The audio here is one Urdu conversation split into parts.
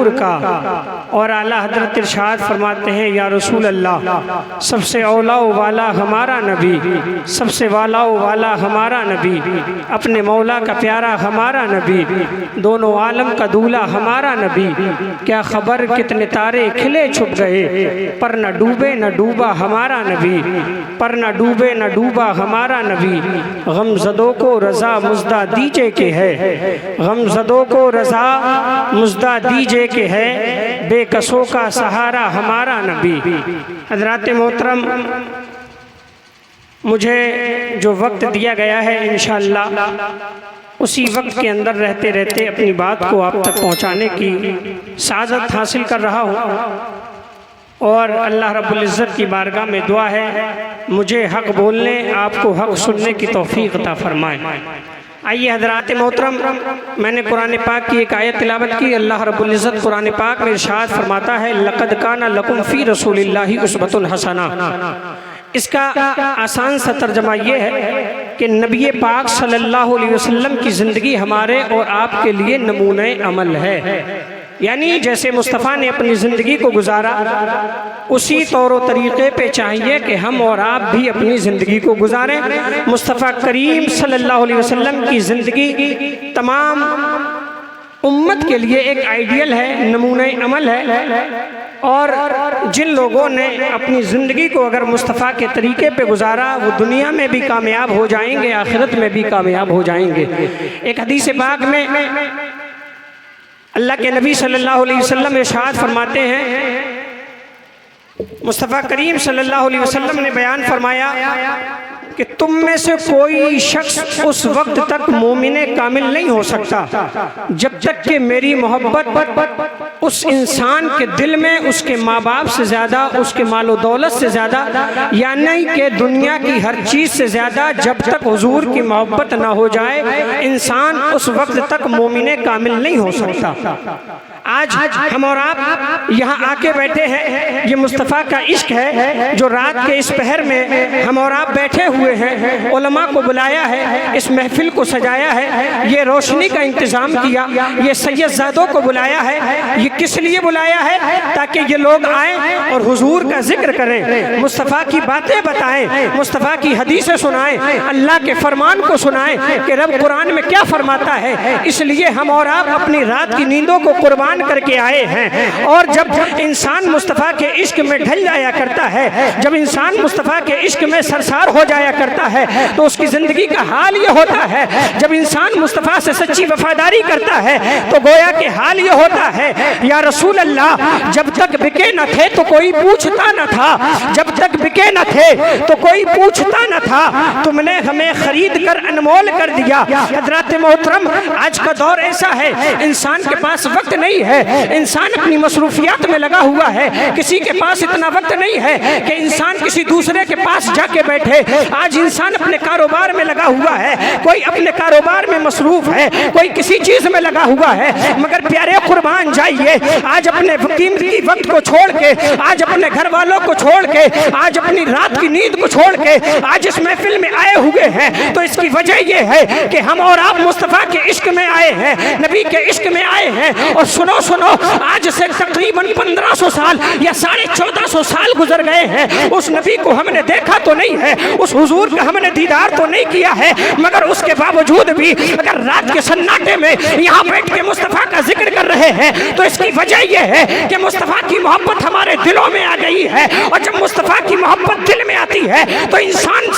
نور کا۔ اور اعلیٰ حضرت ارشاد فرماتے ہیں یا رسول اللہ، سب سے اولا و والا ہمارا نبی، سب سے والا و والا ہمارا نبی، اپنے مولا کا پیارا ہمارا نبی، دونوں عالم کا دولہ ہمارا نبی، کیا خبر کتنے تارے کھلے چھپ گئے، پر نہ ڈوبے نہ ڈوبا ہمارا نبی، پر نہ ڈوبے نہ ڈوبا ہمارا نبی۔ غم زدوں کو رضا مزدہ دیجے کہ ہے، غم زدوں کو رضا مزدہ دیجے کہ ہے، بے کسوں کا سہارا ہمارا نبی۔ حضرات محترم، مجھے جو وقت دیا گیا ہے انشاءاللہ اسی وقت کے اندر رہتے رہتے اپنی بات کو آپ تک پہنچانے کی سعادت حاصل کر رہا ہوں، اور اللہ رب العزت کی بارگاہ میں دعا ہے مجھے حق بولنے، آپ کو حق سننے کی توفیق عطا فرمائے۔ آئیے حضرات محترم، میں نے قرآن پاک کی ایک آیت تلاوت کی۔ اللہ رب العزت قرآن پاک میں ارشاد فرماتا ہے لَقَدْ كَانَ لَكُمْ فِي رَسُولِ اللَّهِ أُسْوَةٌ حَسَنَةٌ۔ اس کا آسان سا ترجمہ یہ ہے کہ نبی پاک صلی اللہ علیہ وسلم کی زندگی ہمارے اور آپ کے لیے نمونہ عمل ہے، یعنی جیسے مصطفیٰ نے اپنی زندگی کو گزارا اسی طور و طریقے پہ چاہیے کہ ہم اور آپ بھی اپنی زندگی کو گزاریں۔ مصطفیٰ کریم صلی اللہ علیہ وسلم کی زندگی تمام امت کے لیے ایک آئیڈیل ہے، نمونہ عمل ہے، اور جن لوگوں نے اپنی زندگی کو اگر مصطفیٰ کے طریقے پہ گزارا وہ دنیا میں بھی کامیاب ہو جائیں گے، آخرت میں بھی کامیاب ہو جائیں گے۔ ایک حدیث پاک میں اللہ کے نبی صلی اللہ علیہ وسلم ارشاد فرماتے ہیں، مصطفیٰ کریم صلی اللہ علیہ وسلم نے بیان فرمایا کہ تم میں سے کوئی شخص اس وقت تک مومن کامل نہیں ہو سکتا جب تک کہ میری محبت اس انسان کے دل میں اس کے ماں باپ سے زیادہ، اس کے مال و دولت سے زیادہ، یعنی کہ دنیا کی ہر چیز سے زیادہ جب تک حضور کی محبت نہ ہو جائے انسان اس وقت تک مومن کامل نہیں ہو سکتا۔ آج ہم اور آپ یہاں آ کے بیٹھے ہیں، یہ مصطفیٰ کا عشق ہے جو رات کے اس پہر میں ہم اور آپ بیٹھے ہوئے ہیں، علماء کو بلایا ہے، اس محفل کو سجایا ہے، یہ روشنی کا انتظام کیا، یہ سید زادوں کو بلایا ہے۔ یہ کس لیے بلایا ہے؟ تاکہ یہ لوگ آئیں اور حضور کا ذکر کریں، مصطفیٰ کی باتیں بتائیں، مصطفیٰ کی حدیثیں سنائیں، اللہ کے فرمان کو سنائیں کہ رب قرآن میں کیا فرماتا ہے۔ اس لیے ہم اور آپ اپنی رات کی نیندوں کو قربان کر کے آئے ہیں، اور جب انسان مصطفیٰ کے عشق میں ڈھل جایا کرتا ہے، جب انسان مصطفیٰ کے عشق میں سرسار ہو جایا کرتا ہے تو اس کی زندگی کا حال یہ ہوتا ہے، جب انسان مصطفیٰ سے سچی وفاداری کرتا ہے تو گویا کہ حال یہ ہوتا ہے یا رسول اللہ جب تک بکے نہ تھے تو کوئی پوچھتا نہ تھا، جب تک بکے نہ تھے تو کوئی پوچھتا نہ تھا، تم نے ہمیں خرید کر انمول کر دیا۔ حضرات محترم، آج کا دور ایسا ہے انسان کے پاس وقت نہیں ہے، انسان اپنی مصروفیات میں لگا ہوا ہے، کسی کے پاس اتنا وقت نہیں ہے کہ انسان کسی دوسرے کے پاس جا کے بیٹھے۔ آج انسان اپنے کاروبار میں لگا ہوا ہے، کوئی اپنے کاروبار میں مصروف ہے، کوئی کسی چیز میں لگا ہوا ہے، مگر پیارے قربان جائیے آج اپنے قیمتی وقت کو چھوڑ کے، آج اپنے گھر والوں کو چھوڑ کے، آج اپنی رات کی نیند کو چھوڑ کے آج اس محفل میں آئے ہوئے ہیں، تو اس کی وجہ یہ ہے کہ ہم اور آپ مصطفیٰ کے عشق میں آئے ہیں، نبی کے عشق میں آئے ہیں۔ اور سنو آج سے تقریباً 1500 سال یا 1450 سال گزر گئے ہیں، اس نبی کو ہم نے دیکھا تو نہیں ہے، اس حضور کا ہم نے دیدار تو نہیں کیا ہے، مگر اس کے باوجود بھی اگر رات کے سناٹے میں یہاں بیٹھ کے مصطفیٰ کا ذکر کر رہے ہیں تو اس کی وجہ یہ ہے کہ مصطفیٰ کی محبت ہمارے دلوں میں آ گئی ہے، اور جب مصطفیٰ کی محبت دل میں آتی ہے تو انسان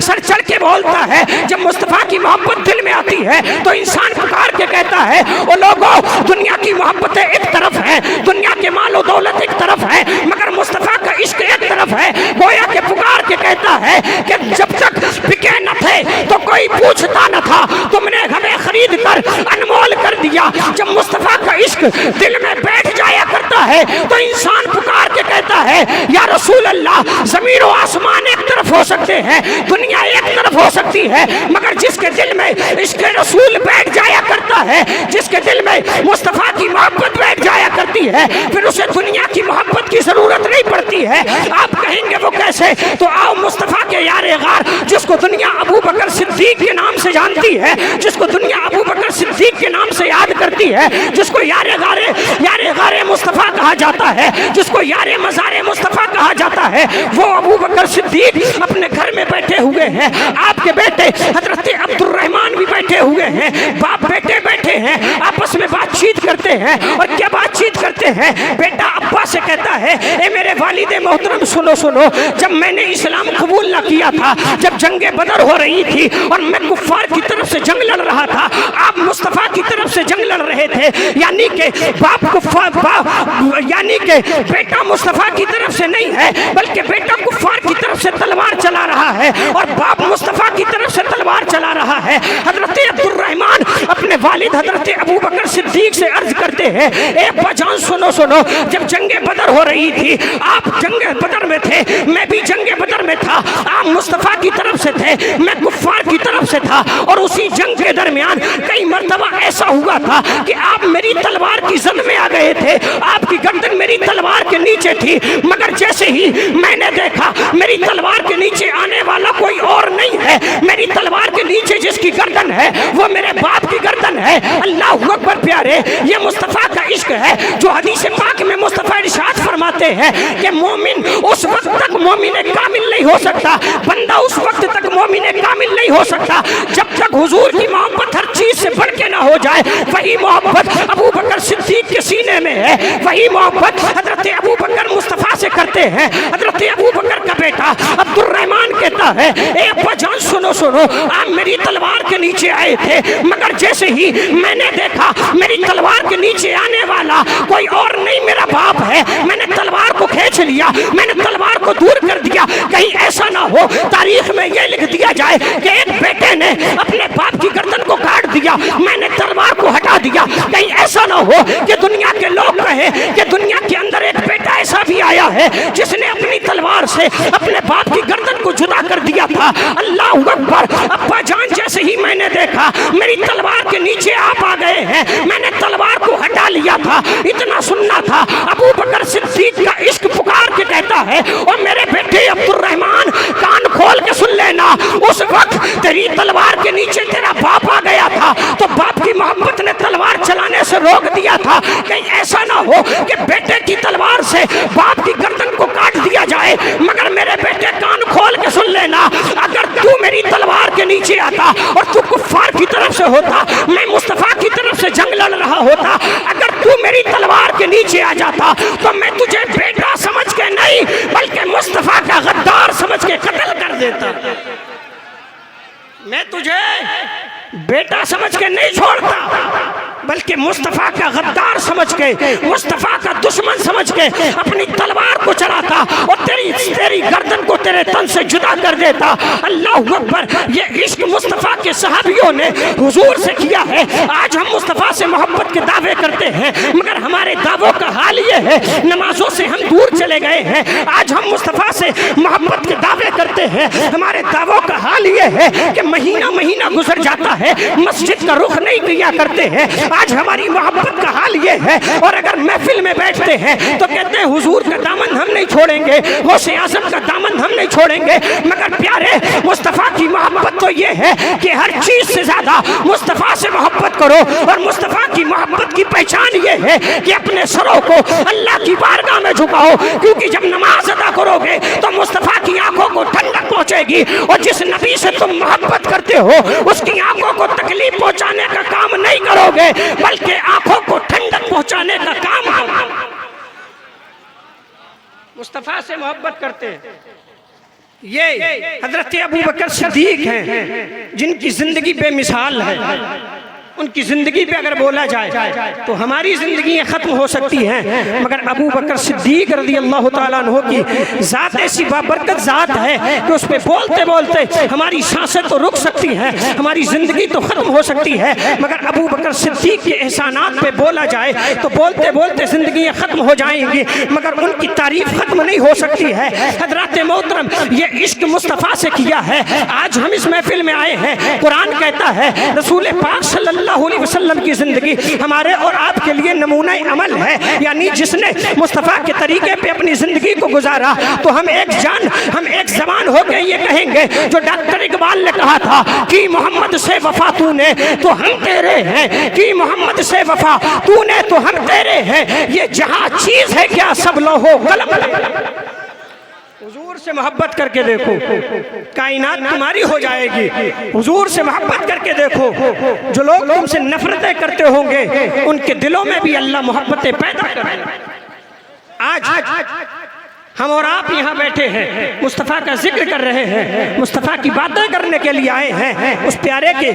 سر چڑھ کے بولتا ہے۔ جب مصطفیٰ کی محبت دل میں آتی ہے تو انسان پکار کے کہتا ہے او لوگو، دنیا کی محبتیں ایک طرف ہے، دنیا کے مال و دولت ایک طرف ہے، مگر مصطفیٰ کا عشق ایک طرف ہے۔ گویا کہ پکار کے کہتا ہے کہ جب تک بکے نہ تھے تو کوئی پوچھتا نہ تھا، تم نے ہمیں خرید کر انمول کر دیا۔ جب مصطفیٰ کا عشق دل میں بیٹھ جایا کرتا ہے تو انسان پکار کے کہتا ہے یا رسول اللہ، زمین و آسمان ایک طرف ہو سکتے ہیں، دنیا ایک طرف ہو سکتی ہے، مگر جس کے دل میں عشق رسول بیٹھ جایا کرتا ہے، جس کے دل میں مصطفیٰ کی محبت بیٹھ جایا کرتی ہے، پھر اسے دنیا کی محبت کی ضرورت نہیں پڑتی ہے۔ آپ کہیں گے وہ کیسے؟ تو آؤ مصطفیٰ کے یار غار، جس کو دنیا ابو بکر صدیق کے نام سے جانتی ہے، جس کو دنیا ابو بکر صدیق کے نام سے یاد کرتی ہے، جس کو یار غار کہا جاتا ہے، جس کو یار مزار مصطفیٰ کہا جاتا ہے، وہ ابو بکر صدیق اپنے گھر میں بیٹھے ہوئے ہیں، آپ کے بیٹے حضرت عبد الرحمن بھی بیٹھے ہوئے ہیں، باپ بیٹے بیٹھے ہیں، آپس میں بات چیت کرتے ہیں۔ اور کیا بات چیت کرتے ہیں؟ بیٹا ابا سے کہتا ہے اے میرے والد محترم سنو سنو، جب میں نے اسلام قبول نہ کیا تھا، جب جنگ بدر ہو رہی تھی اور میں کفار کی طرف سے جنگ لڑ رہا تھا، آپ مصطفیٰ کی طرف سے جنگ لڑ رہے تھے، یعنی کہ یعنی کہ بیٹا مصطفیٰ کی طرف سے نہیں ہے بلکہ بیٹا کفار کی طرف سے تلوار چلا رہا ہے اور باپ مصطفیٰ کی طرف سے تلوار چلا رہا ہے۔ حضرت عبد الرحمن اپنے والد حضرت ابو بکر صدیق سے عرض کرتے ہیں اے ابا جان سنو سنو، جب جنگ بدر ہو رہی تھی، آپ جنگ بدر میں تھے، میں بھی جنگ بدر میں تھا، آپ مصطفیٰ کی طرف سے تھے، میں کفار کی طرف سے تھا، اور اسی جنگ کے درمیان کئی مرتبہ ایسا ہوا تھا کہ آپ میری تلوار کی زد میں آ گئے تھے، آپ کی گردن میری تلوار کے نیچے تھی، مگر جیسے ہی میں نے دیکھا میری تلوار کے نیچے آنے والا کوئی اور نہیں ہے، میری تلوار کے نیچے جس کی گردن ہے وہ میرے باپ کی گردن ہے۔ اللہ اکبر پیارے، یہ مصطفیٰ کا عشق ہے جو حدیث پاک میں مصطفیٰ ارشاد فرماتے ہیں کہ مومن اس وقت تک مومن کامل نہیں ہو سکتا، بندہ اس وقت تک مومن کامل نہیں ہو سکتا جب تک حضور کی محبت ہر چیز سے بڑھ کے نہ ہو جائے۔ وہی محبت ابو بکر صدیق کے سینے میں ہے، وہی محبت حضرت ابو بکر مصطفیٰ سے کرتے ہیں۔ حضرت ابو بکر کا بیٹا عبد الرحمن کہتا ہے اے ابا جان سنو سنو، آپ میری تلوار کے نیچے آئے تھے، مگر جیسے ہی میں نے دیکھا میری تلوار کے نیچے آنے والا کوئی اور نہیں میرا باپ ہے، میں نے تلوار کو کھینچ لیا، میں نے تلوار کو دور کر دیا، کہیں ایسا نہ ہو تاریخ میں یہ لکھ دیا جائے کہ ایک بیٹے نے اپنے باپ کی گردن کو کاٹ دیا، میں نے تلوار کو ہٹا دیا، کہیں ایسا نہ ہو کہ دنیا کے لوگ کہیں کہ دنیا کے اندر ایک بیٹا ایسا بھی آیا ہے جس نے اپنی تلوار سے اپنے باپ کی گردن کو جدا کر دیا تھا۔ اللہ اکبر، ابا جان جیسے ہی میں نے دیکھا میری تلوار کے نیچے آپ آ گئے ہیں، میں نے تلوار کو ہٹا لیا تھا، اتنا سننا تھا۔ ابو بکر صدیق کا عشق پکار کے کہتا ہے اور میرے بیٹے عبد الرحمن کان کھول کے سن لینا، اس وقت تیری تلوار کے نیچے تیرا باپ آ گیا تھا تو باپ کی محبت نے تلوار چلانے سے روک دیا تھا، کہیں ایسا نہ ہو کہ بیٹے کی تلوار سے باپ کی گردن کو کاٹ دیا جائے، مگر میرے بیٹے کان کھول کے سن لینا، اگر تو میری تلوار کے نیچے آتا اور تو کفار کی طرف سے ہوتا، میں مصطفیٰ کی طرف سے جنگ لڑ رہا ہوتا، اگر تو میری تلوار کے نیچے آ جاتا تو میں تجھے بیٹا سمجھ کے نہیں بلکہ مصطفیٰ کا غدار سمجھ کے قتل کر دیتا، میں تجھے بیٹا سمجھ کے نہیں چھوڑتا بلکہ مصطفیٰ کا غدار سمجھ کے، مصطفیٰ کا دشمن سمجھ کے اپنی تلوار کو چلاتا اور تیری گردن کو تیرے تن سے جدا کر دیتا۔ اللہ اکبر، یہ عشق مصطفیٰ کے صحابیوں نے حضور سے کیا ہے۔ آج ہم مصطفیٰ سے محبت کے دعوے کرتے ہیں مگر ہمارے دعووں کا حال یہ ہے نمازوں سے ہم دور چلے گئے ہیں۔ آج ہم مصطفیٰ سے محبت کے دعوے کرتے ہیں، ہمارے دعووں کا حال یہ ہے کہ مہینہ مہینہ گزر جاتا ہے، مسجد کا رخ نہیں کیا کرتے ہیں۔ آج ہماری محبت کا حال یہ ہے، اور اگر محفل میں بیٹھتے ہیں تو کہتے ہیں حضور کا دامن ہم نہیں چھوڑیں گے، غوث اعظم کا دامن ہم نہیں چھوڑیں گے، مگر پیارے مصطفیٰ کی محبت تو یہ ہے کہ ہر چیز سے زیادہ مصطفیٰ سے محبت کرو، اور مصطفیٰ کی محبت کی پہچان یہ ہے کہ اپنے سروں کو اللہ کی بارگاہ میں جھکاؤ، کیونکہ جب نماز ادا کرو گے تو مصطفیٰ کی آنکھوں کو ٹھنڈک پہنچے گی، اور جس نبی سے تم محبت کرتے ہو اس کی آنکھوں کو تکلیف پہنچانے کا کام نہیں کرو گے بلکہ آنکھوں کو ٹھنڈک پہنچانے کا کام کرو۔ مصطفیٰ سے محبت کرتے ہیں، یہ حضرت ابو بکر صدیق ہیں جن کی زندگی بے مثال ہے۔ ان کی زندگی پہ اگر بولا جائے تو ہماری زندگیاں ختم ہو سکتی ہیں، مگر ابو بکر صدیق رضی اللہ تعالیٰ عنہ کی ذات ایسی بابرکت ذات ہے کہ اس پہ بولتے بولتے ہماری سانسیں تو رک سکتی ہیں، ہماری زندگی تو ختم ہو سکتی ہے، مگر ابو بکر صدیق کے احسانات پہ بولا جائے تو بولتے بولتے زندگیاں ختم ہو جائیں گی، مگر ان کی تعریف ختم نہیں ہو سکتی ہے۔ حضرات محترم، یہ عشق مصطفیٰ سے کیا ہے۔ آج ہم اس محفل میں آئے ہیں، قرآن کہتا ہے، رسول پاک صلی اللہ اللہ علیہ وسلم کی زندگی ہمارے اور آپ کے لیے نمونہ عمل ہے، یعنی جس نے مصطفیٰ کے طریقے پہ اپنی زندگی کو گزارا تو ہم ایک زبان ہو کے یہ کہیں گے جو ڈاکٹر اقبال نے کہا تھا کہ محمد سے وفا تو نے تو ہم تیرے ہیں، کہ محمد سے وفا تو نے تو ہم تیرے ہیں، یہ جہاں چیز ہے کیا سب لوہو قلم ہے۔ حضور سے محبت کر کے دیکھو کائنات تمہاری ہو جائے گی۔ حضور سے محبت کر کے دیکھو، جو لوگ تم سے نفرتیں کرتے ہوں گے ان کے دلوں میں بھی اللہ محبتیں پیدا کرے گا۔ آج ہم اور آپ یہاں بیٹھے ہیں، مصطفیٰ کا ذکر کر رہے ہیں، مصطفیٰ کی باتیں کرنے کے لیے آئے ہیں، اس پیارے کے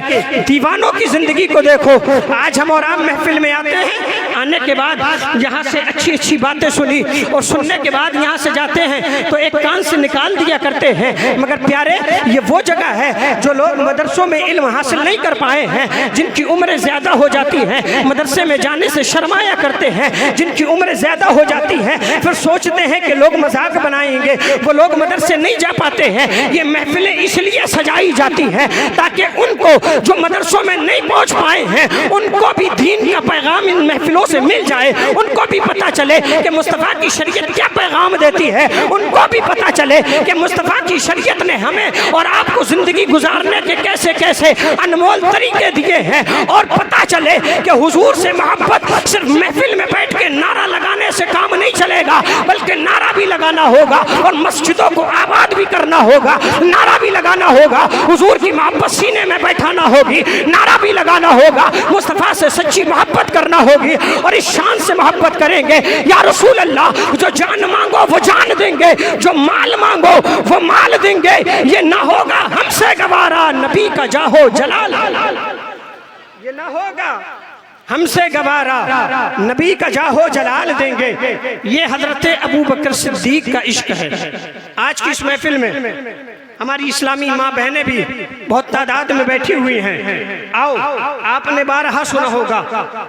دیوانوں کی زندگی کو دیکھو۔ آج ہم اور آپ محفل میں آتے ہیں، آنے کے بعد یہاں سے اچھی اچھی باتیں سنی اور سننے کے بعد یہاں سے جاتے ہیں تو ایک کان سے نکال دیا کرتے ہیں، مگر پیارے یہ وہ جگہ ہے جو لوگ مدرسوں میں علم حاصل نہیں کر پائے ہیں، جن کی عمریں زیادہ ہو جاتی ہیں مدرسے میں جانے سے شرمایا کرتے ہیں، جن کی عمریں زیادہ ہو جاتی ہیں پھر سوچتے ہیں کہ لوگ مذاق بنائیں گے، وہ لوگ مدرسے نہیں جا پاتے ہیں۔ یہ محفلیں اس لیے سجائی جاتی ہیں تاکہ ان کو جو مدرسوں میں نہیں پہنچ پائے ہیں ان کو بھی دین کا پیغام ان محفلوں سے مل جائے، ان کو بھی پتہ چلے کہ مصطفیٰ کی شریعت کیا پیغام دیتی ہے، ان کو بھی پتہ چلے کہ مصطفیٰ کی شریعت نے ہمیں اور آپ کو زندگی گزارنے کے کیسے کیسے انمول طریقے دیے ہیں، اور پتہ چلے کہ حضور سے محبت صرف محفل میں بیٹھ کے نعرہ لگانے سے کام نہیں چلے گا، بلکہ نعرہ بھی لگانا ہوگا اور مسجدوں کو آباد بھی کرنا ہوگا، نعرہ بھی لگانا ہوگا، حضور کی محبت سینے میں بیٹھانا ہوگی، نعرہ بھی لگانا ہوگا، مصطفیٰ سے سچی محبت کرنا ہوگی، اور اس شان سے محبت کریں گے یا رسول اللہ جو جان مانگو وہ جان دیں گے، جو مال مانگو وہ مال دیں گے، یہ نہ ہوگا ہم سے گوارا نبی کا جاہو جلال، یہ نہ ہوگا ہم سے گوارا نبی کا جاہو جلال دیں گے۔ یہ حضرت ابو بکر صدیق کا عشق ہے۔ آج کی اس محفل میں ہماری اسلامی ماں بہنیں بھی بہت تعداد میں بیٹھی ہوئی ہیں۔ آؤ، آپ نے بارہا سنا ہوگا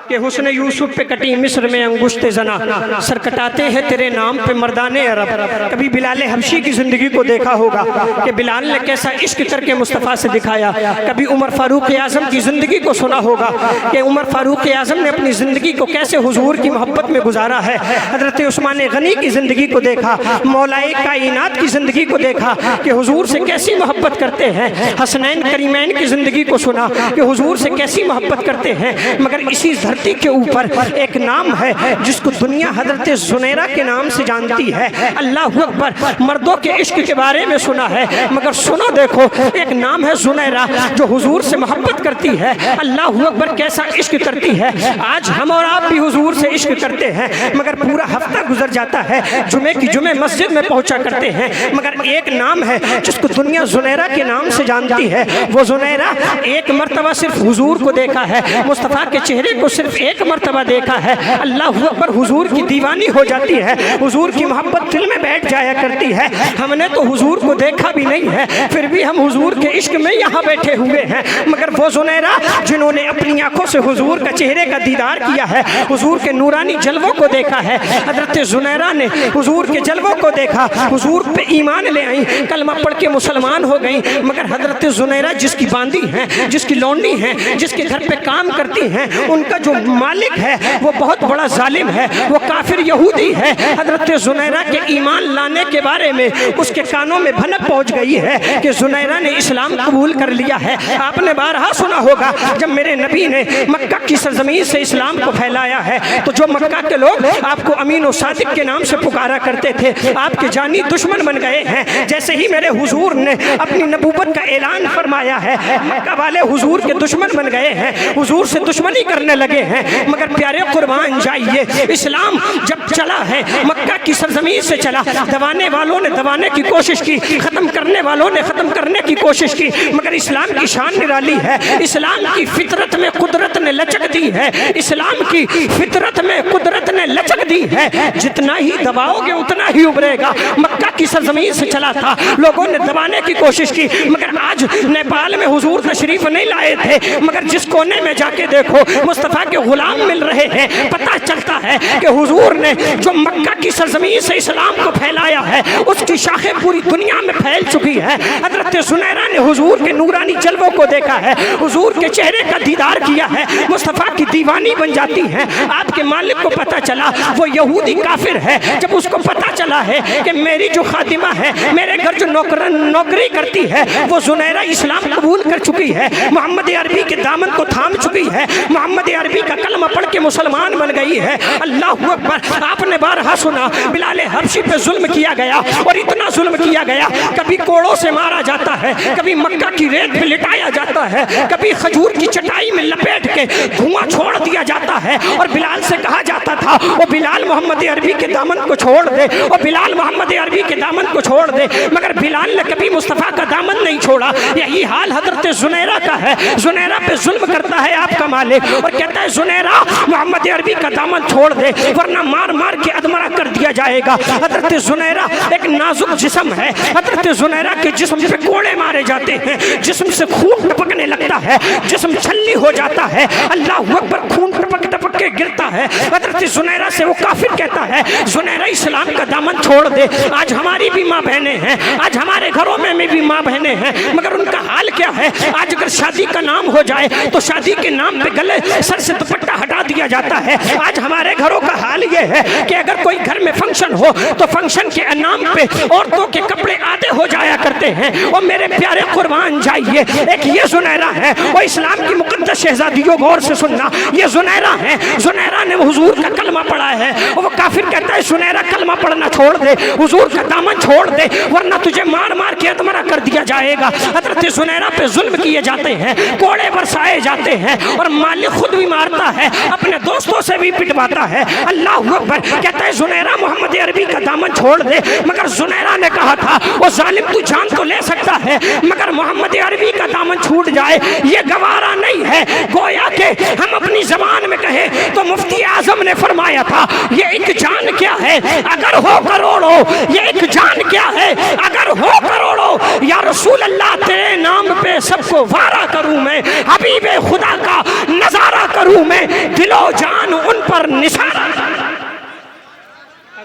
کہ حسن یوسف پہ کٹی مصر میں انگشت زنا، سر کٹاتے ہیں تیرے نام پہ مردان عرب۔ کبھی بلال حبشی کی زندگی کو دیکھا ہوگا کہ بلال نے کیسا عشق کر کے مصطفیٰ سے دکھایا۔ کبھی عمر فاروق اعظم کی زندگی کو سنا ہوگا کہ عمر فاروق اعظم نے اپنی زندگی کو کیسے حضور کی محبت میں گزارا ہے۔ حضرت عثمان غنی کی زندگی کو دیکھا، مولا کائنات کی زندگی کو دیکھا کہ حضور سے کیسی محبت کرتے ہیں۔ حسنین کریمین کی زندگی کو سنا کہ حضور سے کیسی محبت کرتے ہیں۔ مگر اسی دھرتی کے اوپر ایک نام ہے جس کو دنیا حضرت زنیرہ کے نام سے جانتی ہے۔ اللہ اکبر، مردوں کے عشق کے بارے میں سنا ہے، مگر سنو دیکھو ایک نام ہے زنیرہ جو حضور سے محبت کرتی ہے۔ اللہ اکبر، کیسا عشق کرتی ہے۔ آج ہم اور آپ بھی حضور سے عشق کرتے ہیں، مگر پورا ہفتہ گزر جاتا ہے، جمعے کی جمعے مسجد میں پہنچا کرتے ہیں، مگر ایک نام ہے جس کو دنیا زنیرہ کے نام سے جانتی ہے۔ وہ زنیرہ ایک مرتبہ صرف حضور کو دیکھا ہے، مصطفیٰ کے چہرے کو صرف ایک مرتبہ دیکھا ہے۔ اللہ اکبر، حضور کی دیوانی ہو جاتی ہے، حضور کی محبت دل میں بیٹھ جایا کرتی ہے۔ ہم نے تو حضور کو دیکھا بھی نہیں ہے، پھر بھی ہم حضور کے عشق میں یہاں بیٹھے ہوئے ہیں۔ مگر وہ زنیرہ جنہوں نے اپنی آنکھوں سے حضور کا چہرے کا دیدار کیا ہے، حضور کے نورانی جلووں کو دیکھا ہے، حضرت زنیرہ نے حضور کے جلووں کو دیکھا، حضور پہ ایمان لے آئیں، کلمہ پڑھ کے مسلمان ہو گئیں۔ مگر حضرت زنیرہ جس کی باندی ہیں، جس کی لونڈی ہیں، جس کے گھر پہ کام کرتی ہیں، ان کا جو مالک ہے وہ بہت بڑا ظالم ہے، وہ کافر یہودی ہے۔ حضرت زنیرہ کے ایمان لانے کے بارے میں اس کے کانوں میں بھنک پہنچ گئی ہے کہ زنیرہ نے اسلام قبول کر لیا ہے۔ آپ نے بارہا سنا ہوگا جب میرے نبی نے مکہ کی سرزمین سے اسلام کو پھیلایا ہے تو جو مکہ کے لوگ آپ کو امین و صادق کے نام سے پکارا کرتے تھے آپ کے جانی دشمن بن گئے ہیں۔ جیسے ہی میرے حضور نے اپنی نبوت کا اعلان فرمایا ہے، مکہ والے حضور کے دشمن بن گئے ہیں، حضور سے دشمنی کرنے لگے ہیں۔ مگر پیارے قربان جائیے، اسلام جب چلا ہے مکہ کی سرزمین سے چلا، دبانے والوں نے دبانے کی کوشش کی، ختم کرنے والوں نے ختم کرنے کی کوشش کی، مگر اسلام کی شان نرالی ہے۔ اسلام کی فطرت میں قدرت نے لچک دی ہے، اسلام کی فطرت میں قدرت نے لچک دی ہے، جتنا ہی دباؤ گے اتنا ہی ابھرے گا۔ مکہ کی سرزمین سے چلا تھا، لوگوں نے دبانے کی کوشش کی، مگر آج نیپال میں حضور تشریف نہیں لائے تھے، مگر جس کونے میں جا کے دیکھو مصطفیٰ کے غلام مل رہے ہیں۔ پتہ چلتا ہے کہ حضور نے جو مکہ کی سرزمین سے اسلام کو پھیلایا ہے اس کی شاخیں پوری دنیا میں پھیل چکی ہے۔ حضرت زنیرہ نے حضور کے نورانی جلووں کو دیکھا ہے، حضور کے چہرے کا دیدار کیا ہے، مصطفیٰ کی دیوانی بن جاتی ہیں۔ آپ کے مالک کو پتہ چلا وہ یہودی کافر ہے، جب اس کو پتہ چلا ہے کہ میری جو خادمہ ہے، میرے گھر جو نوکری کرتی ہے، وہ زنیرہ اسلام قبول کر چکی ہے، محمد عربی کے دامن کو تھام چکی ہے، محمد عربی کا کلمہ پڑھ کے مسلمان بن گئی ہے۔ اللہ اکبر۔ آپ نے بارہا سنا بلال حبشی پہ ظلم کیا گیا، اور اتنا ظلم کیا گیا، کبھی کوڑوں سے مارا جاتا ہے، کبھی مکہ کی ریت پہ لٹایا جاتا ہے، کبھی کھجور کی چٹائی میں لپیٹ کے دھواں چھوڑ دیا جاتا ہے، اور بلال سے کہا جاتا تھا وہ بلال محمد عربی کے دامن کو چھوڑ دے، اور بلال محمد عربی کے دامن کو چھوڑ دے، مگر بلال نے کبھی مصطفیٰ کا دامن نہیں چھوڑا۔ یہی حال حضرت زنیرہ کا ہے، زنیرہ پہ ظلم کرتا ہے آپ کا مالک، اور کہتا ہے زنیرہ محمد عربی کا دامن چھوڑ دے ورنہ مار مار کے ادمرہ کر دیا جائے گا۔ حضرت زنیرہ ایک نازک جسم ہے، حضرت زنیرہ کے جسم پہ کوڑے مارے جاتے ہیں، جسم سے خون ٹپکنے لگتا ہے، جسم چھلنی ہو جاتا ہے، اللہ اکبر، خون ٹپک ٹپک کے گرتا ہے۔ حضرت زنیرہ سے وہ کافر کہتا ہے زنیرہ اسلام کا دامن چھوڑ دے۔ آج ہماری بھی ماں بہنیں ہیں، آج ہمارے گھروں میں بھی ماں بہنیں ہیں، مگر ان کا حال کیا ہے؟ آج اگر شادی کا نام ہو جائے تو شادی کے نام پہ گلے سر سے دوپٹہ ہٹا دیا جاتا ہے۔ آج ہمارے گھروں کا حال یہ ہے کہ اگر کوئی گھر میں فنکشن ہو تو فنکشن کے نام پہ عورتوں کے کپڑے آدھے ہو جایا کرتے ہیں۔ اور میرے پیارے قربان جائیے، ایک یہ زنیرہ ہے، وہ اسلام کی مقدس شہزادیوں غور سے سننا، یہ زنیرہ ہے، زنیرہ نے حضور کا کلمہ پڑھا ہے، اور وہ کافر کہتا ہے زنیرہ کلمہ پڑھنا چھوڑ دے، حضور کا دامن چھوڑ دے ورنہ تجھے مار مار کے ادمرہ کر دیا جائے گا۔ حضرت زنیرہ پہ ظلم کیے جاتے ہیں، کوڑے برسائے جاتے ہیں، اور مالک خود بھی مارتا ہے، اپنے دوستوں سے بھی پٹواتا ہے۔ اللہ اکبر۔ کہتا ہے زنیرہ محمد عربی کا دامن چھوڑ دے، مگر زنیرہ نے کہا تھا وہ ظالم تو جان تو لے سکتا ہے مگر محمد عربی کا دامن چھوٹ جائے یہ گوارا نہیں ہے۔ گویا کہ ہم اپنی زبان میں کہیں تو مفتی اعظم نے فرمایا تھا یہ ایک جان کیا ہے اگر ہو کروڑوں، یہ ایک جان کیا ہے اگر ہو کروڑوں، یا رسول اللہ تیرے نام پہ سب کو وارا کروں میں، حبیب خدا کا نظارہ کروں میں، دل و جان ان پر نثارہ۔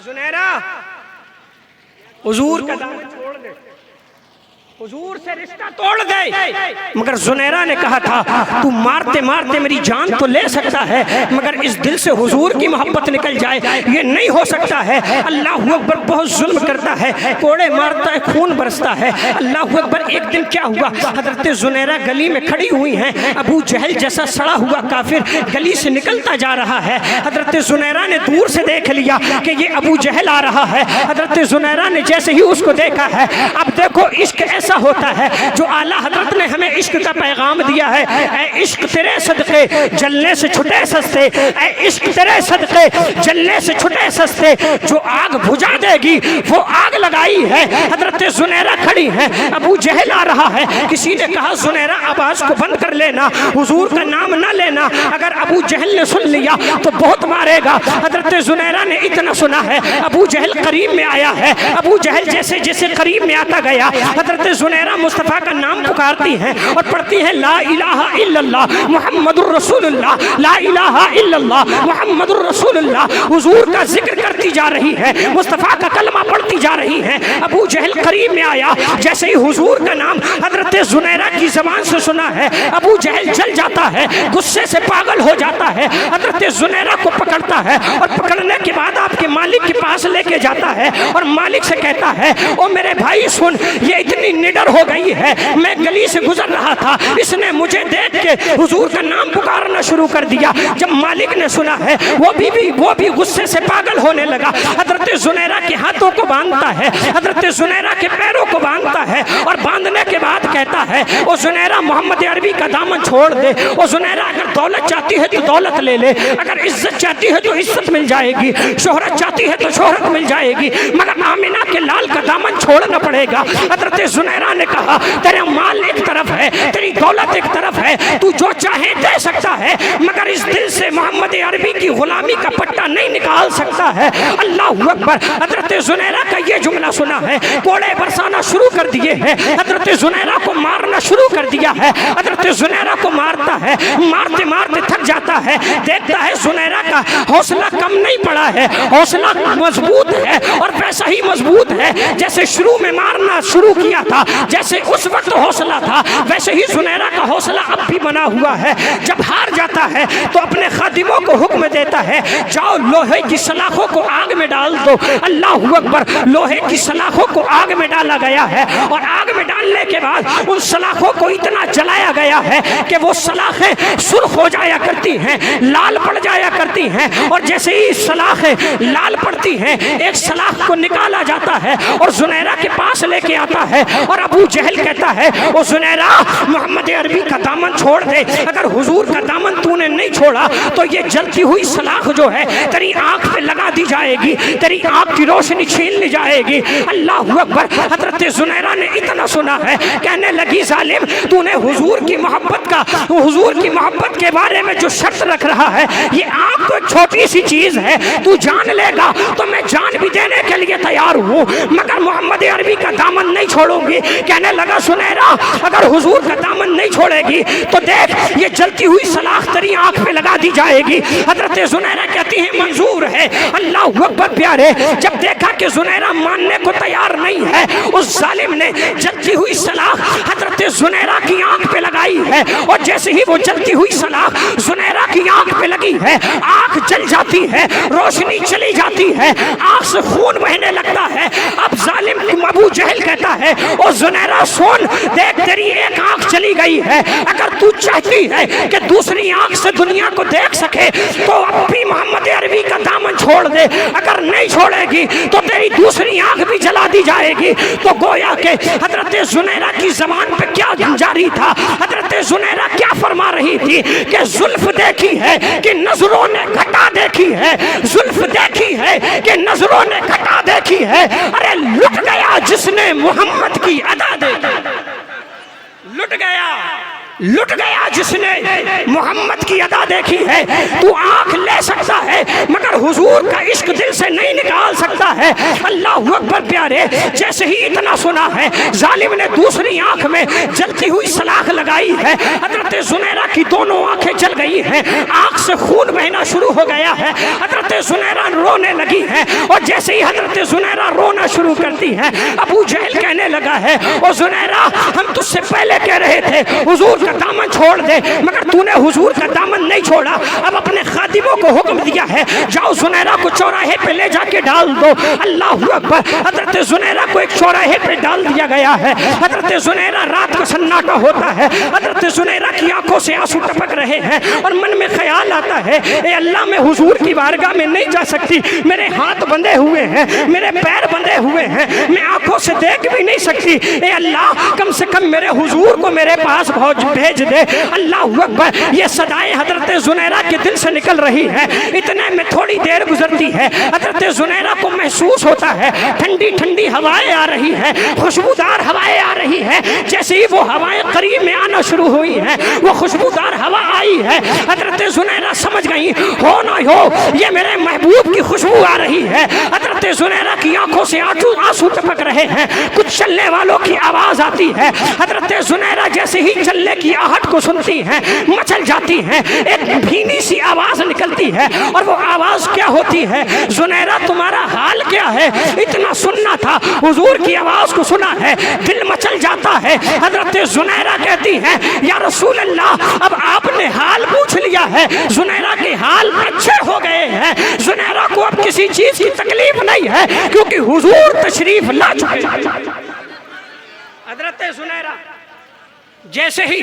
زنیرہ حضور کا دامن چھوڑ دے، حضور سے رشتہ توڑ دے، مگر زنیرہ نے کہا تھا تو مارتے مارتے میری جان تو لے سکتا ہے مگر اس دل سے حضور کی محبت نکل جائے یہ نہیں ہو سکتا ہے۔ اللہ اکبر۔ بہت ظلم کرتا ہے، کوڑے مارتا ہے، خون برستا ہے۔ اللہ اکبر۔ ایک دن کیا ہوا، حضرت زنیرہ گلی میں کھڑی ہوئی ہیں، ابو جہل جیسا سڑا ہوا کافر گلی سے نکلتا جا رہا ہے۔ حضرت زنیرہ نے دور سے دیکھ لیا کہ یہ ابو جہل آ رہا ہے۔ حضرت زنیرہ نے جیسے ہی اس کو دیکھا ہے، اب دیکھو عشق ایسا ہوتا ہے جو اعلیٰ حضرت نے ہمیں عشق کا پیغام دیا ہے۔ اے عشق تیرے صدقے جلنے سے چھٹے سستے، اے عشق تیرے صدقے جلنے سے چھٹے سستے، جو آگ بجھا دے گی وہ آگ لگائی ہے۔ حضرت زنیرہ کھڑی ہے، ابو جہل آ رہا ہے۔ کسی نے کہا زنیرہ آواز کو بند کر لینا، حضور کا نام نہ لینا، اگر ابو جہل نے سن لیا تو بہت مارے گا۔ حضرت زنیرہ نے اتنا سنا ہے، ابو جہل قریب میں آیا ہے، ابو جہل جیسے جیسے قریب میں آتا گیا، حضرت زنیرہ مصطفیٰ کا نام پکارتی ہیں اور پڑھتی ہیں لا الہ الا اللہ محمد الرسول اللہ، لا الہ الا اللہ محمد الرسول اللہ، حضور کا ذکر کرتی جا رہی ہے، مصطفیٰ کا کلمہ پڑھتی جا رہی ہے۔ ابو جہل قریب میں آیا، جیسے ہی حضور کا نام حضرت زنیرہ کی زبان سے سنا ہے، ابو جہل جل جاتا ہے، غصے سے پاگل ہو جاتا ہے، حضرت زنیرہ کو پکڑتا ہے اور پکڑنے کے بعد آپ کے مالک کے پاس لے کے جاتا ہے اور مالک سے کہتا ہے او میرے بھائی سن، یہ اتنی نڈر ہو گئی ہے، میں گلی سے گزر رہا تھا، اس نے مجھے دیکھ کے حضور کا نام پکارنا شروع کر دیا۔ جب مالک نے سنا ہے وہ بھی غصے سے پاگل ہونے لگا، حضرت زنیرہ کے ہاتھوں کو باندھتا ہے، حضرت زنیرہ کے پیروں کو باندھتا ہے اور باندھنے کے بعد کہتا ہے او زنیرہ محمد عربی کا دامن چھوڑ دے، او زنیرہ اگر دولت چاہتی ہے تو دولت لے لے، اگر عزت چاہتی ہے تو عزت مل جائے گی، شہرت چاہتی ہے تو شہرت مل جائے گی، مگر آمنہ کے لال کا دامن چھوڑنا پڑے گا۔ حضرت زنیرہ نے کہا تیرے مال ایک طرف ہے، تیری دولت ایک طرف ہے، تو جو چاہے دے سکتا ہے مگر اس دل سے محمد عربی کی غلامی کا پٹا نہیں نکال سکتا ہے۔ اللہ اکبر۔ حضرت حضرت زنیرہ کا یہ جملہ سنا ہے، کوڑے برسانا شروع کر دیے ہیں، حضرت زنیرہ کو مارنا شروع کر دیا ہے، حضرت زنیرہ کو مارتا ہے، مارتے مارتے تھک جاتا ہے، دیکھتا ہے زنیرہ کا حوصلہ کم نہیں پڑا ہے، حوصلہ مضبوط ہے اور ویسا ہی مضبوط ہے جیسے شروع میں مارنا شروع کیا تھا، جیسے اس وقت حوصلہ تھا ویسے ہی زنیرہ کا حوصلہ اب بھی بنا ہوا ہے۔ جب ہار جاتا ہے تو اپنے خادموں کو حکم دیتا ہے، جاؤ لوہے کی سلاخوں کو آگ میں ڈال دو۔ اللہ اکبر، لوہے کی سلاخوں کو آگ میں ڈالا گیا ہے اور آگ میں ڈالنے کے بعد ان سلاخوں کو اتنا جلایا گیا ہے کہ وہ سلاخیں سرخ ہو جایا کرتی ہیں، لال پڑ جایا کرتی ہیں، اور جیسے ہی سلاخیں لال پڑتی ہیں ایک سلاخ کو نکالا جاتا ہے اور زنیرہ کے پاس لے کے آتا ہے، اور ابو جہل کہتا ہے او زنیرہ محمد عربی کا دامن چھوڑ دے، اگر حضور کا دامن تو نے نہیں چھوڑا تو یہ جلتی ہوئی سلاخ جو ہے تیری آنکھ پہ لگا دی جائے گی، تیری آنکھ کی روشنی چھین لی جائے گی۔ اللہ اکبر، حضرت زنیرہ نے اتنا سنا ہے، کہنے لگی ظالم تو نے حضور کی محبت کے بارے میں جو شرط رکھ رہا ہے، یہ آنکھ تو ایک چھوٹی سی چیز ہے، تو جان لے گا تو میں جان بھی دینے کے لیے تیار ہوں، مگر محمد عربی کا دامن نہیں چھوڑوں گی۔ کہنے لگا زنیرہ اگر حضور کا دامن نہیں چھوڑے گی تو دیکھ یہ جلتی ہوئی سلاخ تیری آنکھ پہ لگا دی جائے گی۔ حضرت زنیرہ کہتی ہیں منظور ہے۔ اللہ اکبر پیارے، جب دیکھا کہ زنیرہ ماننے کو تیار نہیں ہے، اس ظالم نے جلتی ہوئی سلاخ حضرت زنیرہ کی آنکھ پہ لگائی ہے، اور جیسے ہی وہ جلتی ہوئی سلاخ زنیرہ کی آنکھ پہ لگی ہے، آنکھ جل جاتی ہے، روشنی چلی جاتی ہے، آنکھ سے خون بہنے لگتا ہے۔ اب ظالم ابو جہل کہتا ہے او زنیرہ سن، دیکھ تیری ایک آنکھ چلی گئی ہے، اگر تو چاہتی ہے کہ دوسری آنکھ سے دنیا کو دیکھ سکے تو اب بھی محمد عربی کا دامن چھوڑ دے، اگر نہیں چھوڑے گی تو تیری دوسری آنکھ بھی جلا دی جائے گی۔ تو گویا کہ حضرت زنیرہ کی زبان پہ کیا جاری تھا، حضرت زنیرہ کیا فرما رہی تھی کہ زلف دیکھی ہے کہ نظروں نے گھٹا دیکھی ہے، زلف دیکھی ہے کہ نظروں نے گھٹا دیکھی ہے، ارے لٹ گیا جس نے محمد کی ادا دیکھی، لٹ گیا جس نے محمد کی ادا دیکھی ہے۔ تو آنکھ لے سکتا ہے مگر حضور کا عشق دل سے نہیں نکال سکتا ہے۔ اللہ اکبر پیارے، جیسے ہی اتنا سنا ہے ظالم نے دوسری آنکھ میں جلتی ہوئی سلاخ لگائی ہے، حضرت زنیرہ کی دونوں آنکھیں جل گئی ہیں، آنکھ سے خون بہنا شروع ہو گیا ہے، حضرت زنیرہ رونے لگی ہے، اور جیسے ہی حضرت زنیرہ رونا شروع کرتی ہے ابو جہل کہنے لگا ہے او زنیرہ ہم تجھ سے پہلے کہہ رہے تھے حضور کا دامن چھوڑ دے، مگر تو نے حضور کا دامن نہیں چھوڑا۔ اب اپنے خادموں کو حکم دیا ہے جاؤ زنیرہ کو چوراہے پہ لے جا کے ڈال دو۔ اللہ اکبر، حضرت زنیرہ کو ایک چوراہے پہ ڈال دیا گیا ہے۔ حضرت زنیرہ رات کو سناٹا ہوتا ہے، حضرت زنیرہ کی آنکھوں سے آنسو ٹپک رہے ہیں اور من میں خیال آتا ہے اے اللہ میں حضور کی بارگاہ میں نہیں جا سکتی، میرے ہاتھ بندھے ہوئے ہیں، میرے پیر بندھے ہوئے ہیں، میں آنکھوں سے دیکھ بھی نہیں سکتی، اے اللہ کم سے کم میرے حضور کو میرے پاس بھیج دے۔ اللہ اکبر، یہ صدائیں حضرت زنیرہ کے دل سے نکل رہی ہے۔ اتنے میں تھوڑی دیر گزرتی ہے، حضرت زنیرہ کو محسوس ہوتا ہے ٹھنڈی ٹھنڈی ہوائیں آ رہی ہیں، خوشبودار ہوائیں آ رہی ہیں۔ جیسے ہی وہ ہوائیں قریب میں آنا شروع ہوئی ہیں، وہ خوشبودار ہوا آئی ہے، حضرت زنیرہ سمجھ گئی ہو نہ ہو یہ میرے محبوب کی خوشبو آ رہی ہے۔ حضرت زنیرہ کی آنکھوں سے آنسو ٹپک رہے ہیں، کچھ چلنے والوں کی آواز آتی ہے، حضرت زنیرہ جیسے ہی چلنے کی آہٹ کو سنتی ہیں مچل جاتی ہیں، ایک بھینی سی آواز نکلتی ہے، اور وہ آواز کیا ہوتی ہے زنیرہ تمہارا حال کیا ہے؟ اتنا سننا تھا، حضور کی آواز کو سنا ہے، دل مچل جاتا ہے۔ حضرت زنیرہ کہتی ہیں یا رسول اللہ اب آپ نے حال پوچھ لیا ہے، زنیرہ کے حال اچھے ہو گئے ہیں، زنیرہ کو اب کسی چیز کی تکلیف نہیں ہے کیونکہ حضور تشریف لا چکے ہیں۔ حضرت زنیرہ جیسے ہی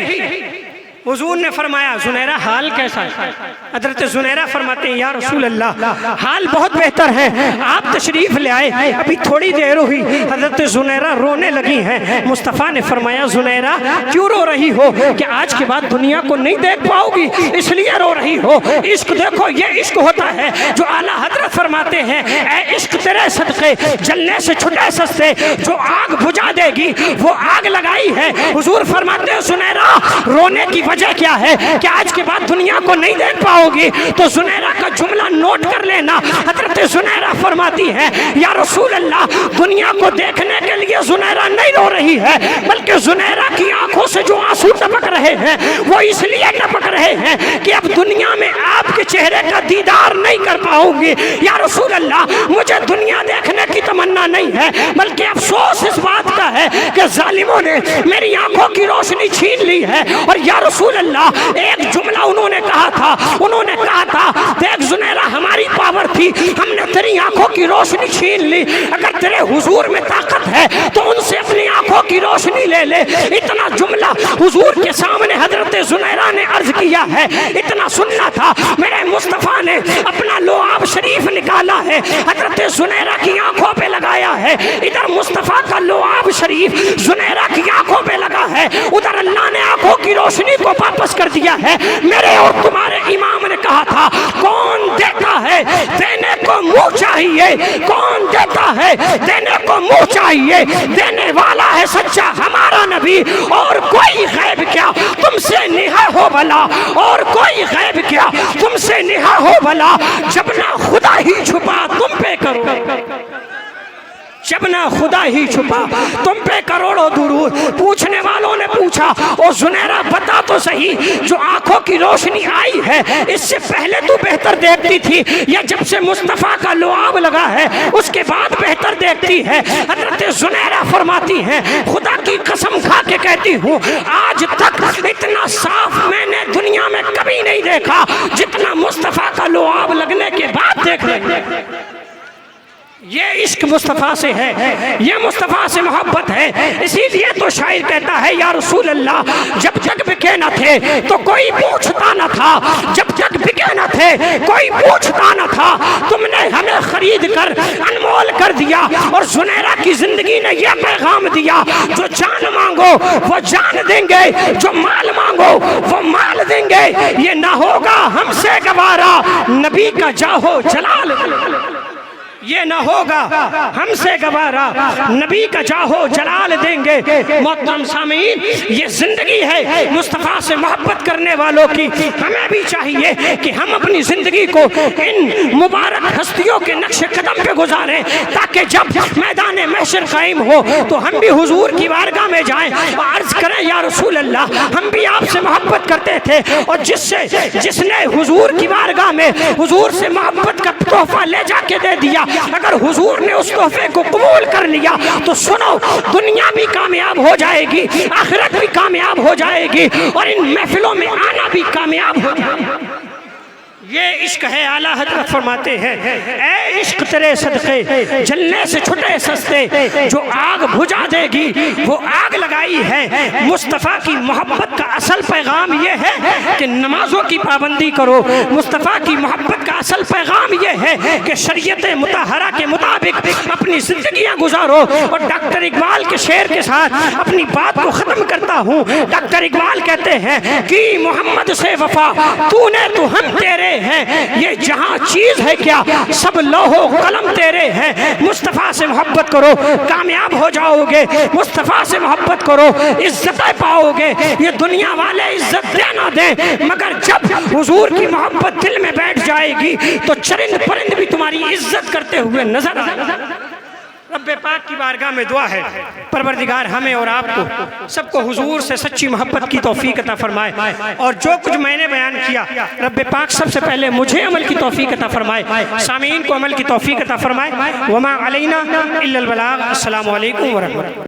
حضور نے فرمایا زنیرہ حال کیسا ہے؟ حضرت زنیرہ فرماتے ہیں یا رسول اللہ حال بہت بہتر ہے، آپ تشریف لے آئے، ابھی تھوڑی دیر ہوئی۔ حضرت زنیرہ رونے لگی ہیں، مصطفیٰ نے فرمایا زنیرہ کیوں رو رہی ہو؟ کہ آج کے بعد دنیا کو نہیں دیکھ پاؤ گی اس لیے رو رہی ہو؟ عشق دیکھو، یہ عشق ہوتا ہے جو اعلیٰ حضرت فرماتے ہیں اے عشق تیرے صدقے جلنے سے چھٹے سستے، جو آگ بجھا دے گی وہ آگ لگائی ہے۔ حضور فرماتے ہیں زنیرہ رونے کی وجہ کیا ہے کہ آج کے بعد دنیا کو نہیں دیکھ پاؤ گی؟ تو زنیرہ کا جملہ نوٹ کر لینا، حضرت زنیرہ فرماتی ہے یا رسول اللہ دنیا کو دیکھنے کے لیے زنیرہ نہیں رو رہی ہے، بلکہ زنیرہ کی آنکھوں سے جو آنسو ٹپک رہے ہیں وہ اس لیے ٹپک رہے ہیں کہ اب دنیا میں آپ کے چہرے کا دیدار نہیں کر پاؤں گی۔ یا رسول اللہ مجھے دنیا دیکھنے کی تمنا نہیں ہے، بلکہ افسوس اس بات کا ہے کہ ظالموں نے میری آنکھوں کی روشنی چھین لی ہے۔ اور یا رسول اللہ ایک جملہ انہوں نے کہا تھا دیکھ زنیرہ ہماری پاور تھی، ہم نے تیری آنکھوں کی روشنی چھین لی، اگر تیرے حضور میں طاقت ہے تو ان سے اپنی آنکھوں کی روشنی لے لے۔ اتنا جملہ حضور کے سامنے حضرت زنیرہ نے عرض کیا ہے، اتنا سننا تھا، میرے مصطفیٰ نے اپنا لعاب شریف نکالا ہے، حضرت زنیرہ کی آنکھوں پہ لگایا ہے، ادھر مصطفیٰ کا لعاب شریف زنیرہ کی آنکھوں پہ لگا ہے، ادھر اللہ نے آنکھوں کی روشنی کو واپس کر دیا ہے۔ میرے اور تمہارے امام نے کہا تھا کون دیتا ہے دینے کو منہ چاہیے، کون دیتا ہے دینے کو منہ چاہیے، دینے والا ہے سچا ہمارا نبی، اور کوئی غیب کیا تم سے نہا ہو بھلا، اور کوئی غیب کیا تم سے نہا ہو بھلا، جب نہ خدا ہی چھپا تم پہ کرو، جب نہ خدا ہی چھپا تم پہ کروڑوں درود۔ پوچھنے والوں نے پوچھا او زنیرہ بتا تو صحیح جو آنکھوں کی روشنی آئی ہے اس سے پہلے تو بہتر دیکھتی تھی یا جب سے مصطفیٰ کا لعاب لگا ہے اس کے بعد بہتر دیکھتی ہے؟ حضرت زنیرہ فرماتی ہیں خدا کی قسم کھا کے کہتی ہوں آج تک اتنا صاف میں نے دنیا میں کبھی نہیں دیکھا جتنا مصطفیٰ کا لعاب لگنے کے بعد دیکھ رہی ہے۔ یہ عشق مصطفیٰ سے ہے، یہ مصطفیٰ سے محبت ہے، اسی لیے تو شاعر کہتا ہے یا رسول اللہ جب تک بکے نہ تھے تو کوئی پوچھتا نہ تھا، جب تک بکے نہ تھے کوئی پوچھتا نہ تھا، تم نے ہمیں خرید کر انمول کر دیا۔ اور زنیرہ کی زندگی نے یہ پیغام دیا جو جان مانگو وہ جان دیں گے، جو مال مانگو وہ مال دیں گے، یہ نہ ہوگا ہم سے گوارا نبی کا جاہو جلال، یہ نہ ہوگا ہم سے گوارا نبی کا جاہو جلال دیں گے۔ محترم سامعین یہ زندگی ہے مصطفیٰ سے محبت کرنے والوں کی، ہمیں بھی چاہیے کہ ہم اپنی زندگی کو ان مبارک ہستیوں کے نقش قدم پہ گزاریں تاکہ جب میدان محشر قائم ہو تو ہم بھی حضور کی بارگاہ میں جائیں اور عرض کریں یا رسول اللہ ہم بھی آپ سے محبت کرتے تھے، اور جس نے حضور کی بارگاہ میں حضور سے محبت کا تحفہ لے جا کے دے دیا، اگر حضور نے اس تحفے کو قبول کر لیا تو سنو دنیا بھی کامیاب ہو جائے گی، آخرت بھی کامیاب ہو جائے گی، اور ان محفلوں میں آنا بھی کامیاب ہو جائے گا۔ یہ عشق ہے، اعلیٰ حضرت فرماتے ہیں اے عشق تیرے صدقے جلنے سے چھٹے سستے، جو آگ بجھا دے گی وہ آگ لگائی ہے۔ مصطفیٰ کی محبت کا اصل پیغام یہ ہے کہ نمازوں کی پابندی کرو، مصطفیٰ کی محبت کا اصل پیغام یہ ہے کہ شریعت مطہرہ کے مطابق اپنی زندگیاں گزارو۔ اور ڈاکٹر اقبال کے شعر کے ساتھ اپنی بات کو ختم کرتا ہوں۔ ڈاکٹر اقبال کہتے ہیں کہ محمد سے وفا تو نے تو ہم تیرے ہیں، یہ جہاں چیز ہے کیا سب لوح و قلم تیرے ہیں۔ مصطفیٰ سے محبت کرو کامیاب ہو جاؤ گے، مصطفیٰ سے محبت کرو عزتیں پاؤ گے۔ یہ دنیا والے عزت دے نہ دیں مگر جب حضور کی محبت دل میں بیٹھ جائے گی تو چرند پرند بھی تمہاری عزت کرتے ہوئے نظر آئے گا۔ رب پاک کی بارگاہ میں دعا ہے پروردگار ہمیں اور آپ کو سب کو حضور سے سچی محبت کی توفیق عطا فرمائے، اور جو کچھ میں نے بیان کیا رب پاک سب سے پہلے مجھے عمل کی توفیق عطا فرمائے، سامعین کو عمل کی توفیق عطا فرمائے۔ وما علینا الا البلاغ۔ السلام علیکم ورحمۃ اللہ۔